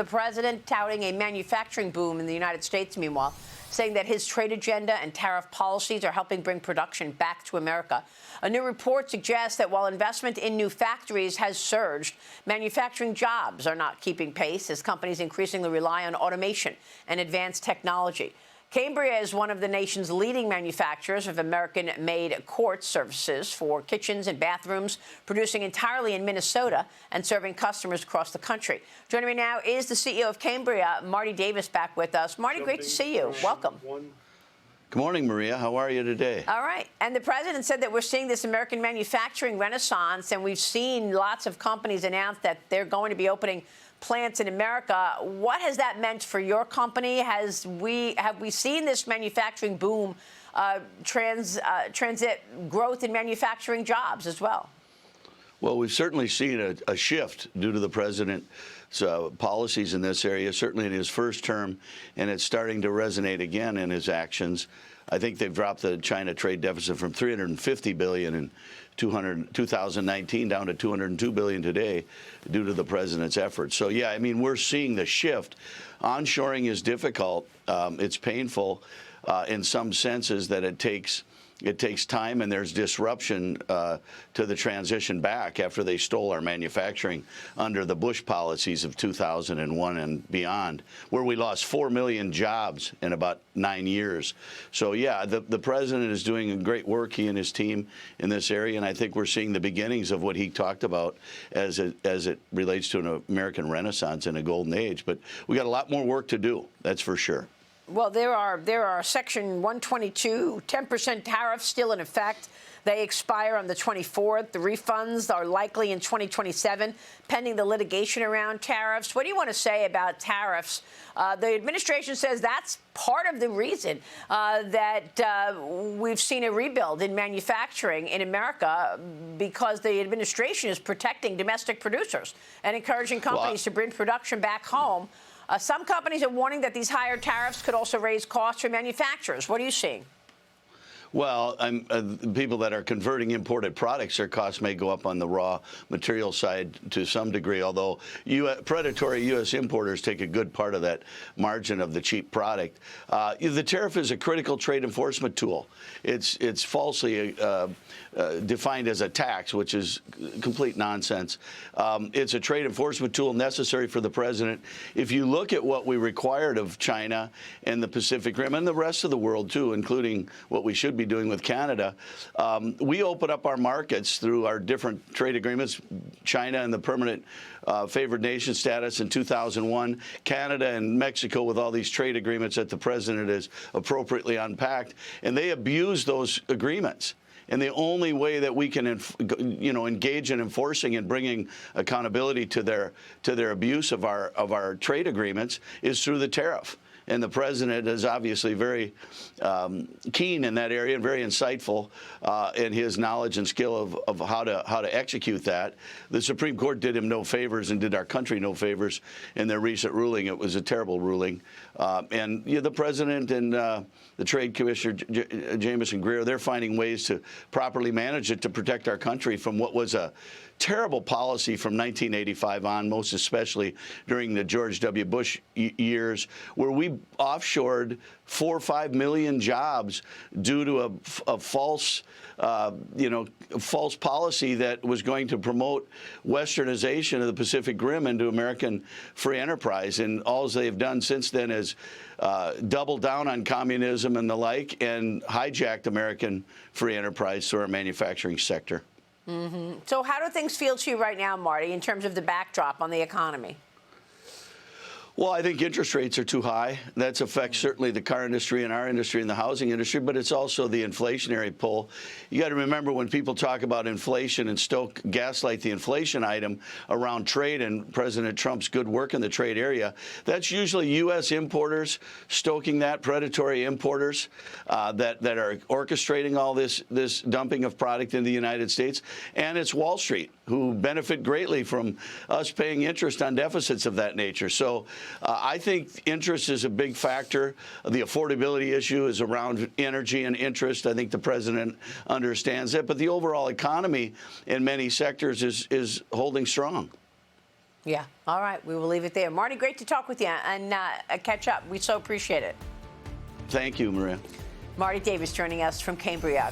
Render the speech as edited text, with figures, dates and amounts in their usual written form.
The president touting a manufacturing boom in the United States, meanwhile, saying that his trade agenda and tariff policies are helping bring production back to America. A new report suggests that while investment in new factories has surged, manufacturing jobs are not keeping pace as companies increasingly rely on automation and advanced technology. Cambria is one of the nation's leading manufacturers of American-made quartz surfaces for kitchens and bathrooms, producing entirely in Minnesota and serving customers across the country. Joining me now is the CEO of Cambria, Marty Davis, back with us. Marty, great to see you. Welcome. Good morning, Maria. How are you today? All right. And the president said that we're seeing this American manufacturing renaissance, and we've seen lots of companies announce that they're going to be opening plants in America. What has that meant for your company? Have we seen this manufacturing boom transit growth in manufacturing jobs as well? Well, we've certainly seen a shift due to the president's policies in this area, certainly in his first term, and it's starting to resonate again in his actions. I think they've dropped the China trade deficit from $350 billion in 2019 down to $202 billion today due to the president's efforts. So, yeah, I mean, we're seeing the shift. Onshoring is difficult. It's painful in some senses that it takes time, and there's disruption to the transition back after they stole our manufacturing under the Bush policies of 2001 and beyond, where we lost 4 million jobs in about 9 years. So, yeah, the president is doing great work, he and his team, in this area, and I think we're seeing the beginnings of what he talked about as it relates to an American renaissance and a golden age. But we got a lot more work to do, that's for sure. Well, there are Section 122, 10% tariffs still in effect. They expire on the 24th. The refunds are likely in 2027, pending the litigation around tariffs. What do you want to say about tariffs? The administration says that's part of the reason that we've seen a rebuild in manufacturing in America, because the administration is protecting domestic producers and encouraging companies to bring production back home. Some companies are warning that these higher tariffs could also raise costs for manufacturers. What are you seeing? Well, people that are converting imported products, their costs may go up on the raw material side to some degree, although predatory U.S. importers take a good part of that margin of the cheap product. The tariff is a critical trade enforcement tool. It's falsely defined as a tax, which is complete nonsense. It's a trade enforcement tool necessary for the president. If you look at what we required of China and the Pacific Rim and the rest of the world, too, including what we should be doing with Canada, we open up our markets through our different trade agreements. China and the permanent favored nation status in 2001, Canada and Mexico with all these trade agreements that the president has appropriately unpacked, and they abuse those agreements. And the only way that we can, engage in enforcing and bringing accountability to their abuse of our trade agreements is through the tariff. And the president is obviously very keen in that area and very insightful in his knowledge and skill of how to execute that. The Supreme Court did him no favors and did our country no favors in their recent ruling. It was a terrible ruling. And the president and the Trade Commissioner, Jamieson Greer, they're finding ways to properly manage it to protect our country from what was a terrible policy from 1985 on, most especially during the George W. Bush years, where we offshored 4 or 5 million jobs due to a false, false policy that was going to promote westernization of the Pacific Rim into American free enterprise. And all they've done since then is doubled down on communism and the like and hijacked American free enterprise through our manufacturing sector. Mm-hmm. So how do things feel to you right now, Marty, in terms of the backdrop on the economy? Well, I think interest rates are too high. That affects certainly the car industry and our industry and the housing industry, but it's also the inflationary pull. You got to remember, when people talk about inflation and gaslight the inflation item around trade and President Trump's good work in the trade area, that's usually U.S. importers stoking that, predatory importers that are orchestrating all this dumping of product into the United States, and it's Wall Street, who benefit greatly from us paying interest on deficits of that nature. So I think interest is a big factor. The affordability issue is around energy and interest. I think the president understands that. But the overall economy in many sectors is holding strong. Yeah. All right. We will leave it there. Marty, great to talk with you and catch up. We so appreciate it. Thank you, Maria. Marty Davis joining us from Cambria.